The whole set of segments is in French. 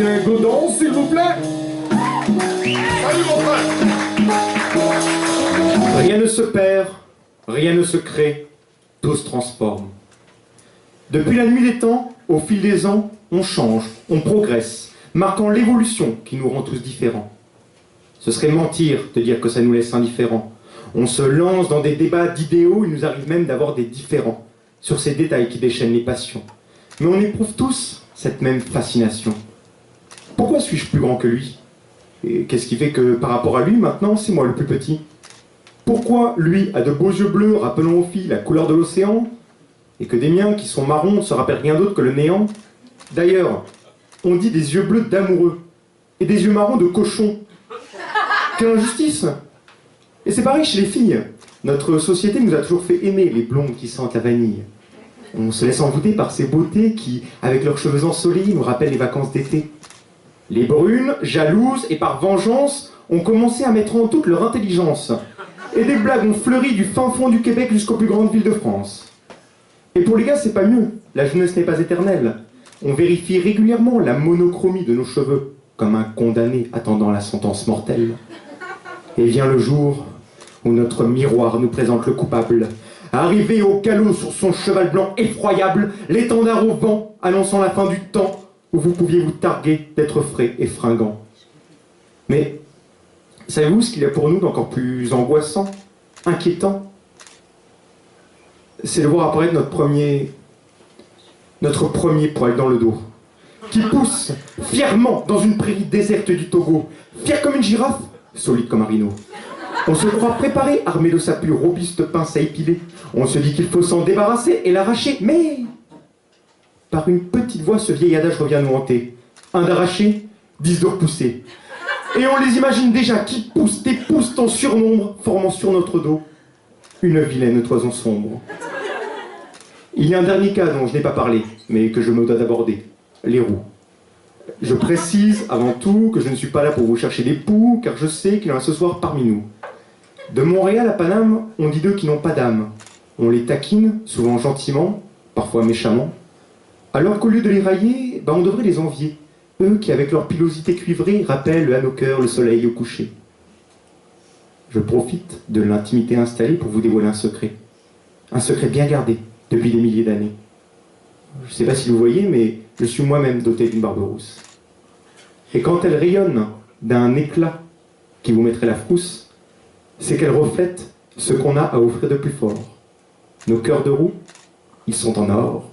Adrien Godon, s'il vous plaît. Salut mon frère. Rien ne se perd, rien ne se crée, tout se transforme. Depuis la nuit des temps, au fil des ans, on change, on progresse, marquant l'évolution qui nous rend tous différents. Ce serait mentir de dire que ça nous laisse indifférents. On se lance dans des débats d'idéaux, il nous arrive même d'avoir des différends sur ces détails qui déchaînent les passions. Mais on éprouve tous cette même fascination. Pourquoi suis-je plus grand que lui? Et qu'est-ce qui fait que par rapport à lui, maintenant, c'est moi le plus petit? Pourquoi lui a de beaux yeux bleus rappelant aux filles la couleur de l'océan, et que des miens qui sont marrons ne se rappellent rien d'autre que le néant? D'ailleurs, on dit des yeux bleus d'amoureux, et des yeux marrons de cochon. Quelle injustice! Et c'est pareil chez les filles. Notre société nous a toujours fait aimer les blondes qui sentent la vanille. On se laisse envoûter par ces beautés qui, avec leurs cheveux ensoleillés, nous rappellent les vacances d'été. Les brunes, jalouses et par vengeance, ont commencé à mettre en doute leur intelligence. Et des blagues ont fleuri du fin fond du Québec jusqu'aux plus grandes villes de France. Et pour les gars, c'est pas mieux. La jeunesse n'est pas éternelle. On vérifie régulièrement la monochromie de nos cheveux, comme un condamné attendant la sentence mortelle. Et vient le jour où notre miroir nous présente le coupable. Arrivé au galop sur son cheval blanc effroyable, l'étendard au vent, annonçant la fin du temps, où vous pouviez vous targuer d'être frais et fringant. Mais savez-vous ce qu'il y a pour nous d'encore plus angoissant, inquiétant? C'est de voir apparaître notre premier poil dans le dos, qui pousse fièrement dans une prairie déserte du Togo, fier comme une girafe, solide comme un rhino. On se croit préparé, armé de sa plus robuste pince à épiler. On se dit qu'il faut s'en débarrasser et l'arracher, mais... Par une petite voix, ce vieil adage revient nous hanter. Un d'arraché, 10 de repoussé. Et on les imagine déjà qui poussent et poussent en surnombre, formant sur notre dos une vilaine toison sombre. Il y a un dernier cas dont je n'ai pas parlé, mais que je me dois d'aborder. Les roues. Je précise avant tout que je ne suis pas là pour vous chercher des poux, car je sais qu'il y en a ce soir parmi nous. De Montréal à Paname, on dit d'eux qui n'ont pas d'âme. On les taquine, souvent gentiment, parfois méchamment. Alors qu'au lieu de les railler, on devrait les envier. Eux qui, avec leur pilosité cuivrée, rappellent à nos cœurs le soleil au coucher. Je profite de l'intimité installée pour vous dévoiler un secret. Un secret bien gardé depuis des milliers d'années. Je ne sais pas si vous voyez, mais je suis moi-même doté d'une barbe rousse. Et quand elle rayonne d'un éclat qui vous mettrait la frousse, c'est qu'elle reflète ce qu'on a à offrir de plus fort. Nos cœurs de roue, ils sont en or.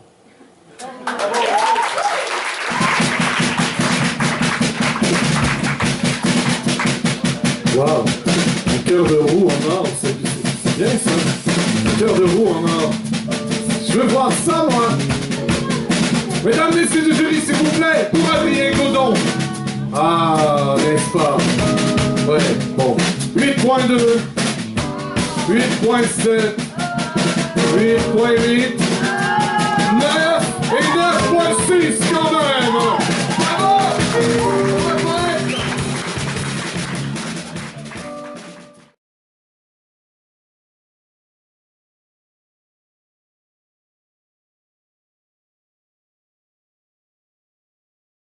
Waouh, un cœur de roue en or, c'est bien ça. Un cœur de roue en or. Je veux voir ça, moi. Mesdames, messieurs du jury, s'il vous plaît, pour Adrien Godon. Ah, n'est-ce pas? Ouais, bon. 8.2, 8.7, 8.8, 9 et 9.6.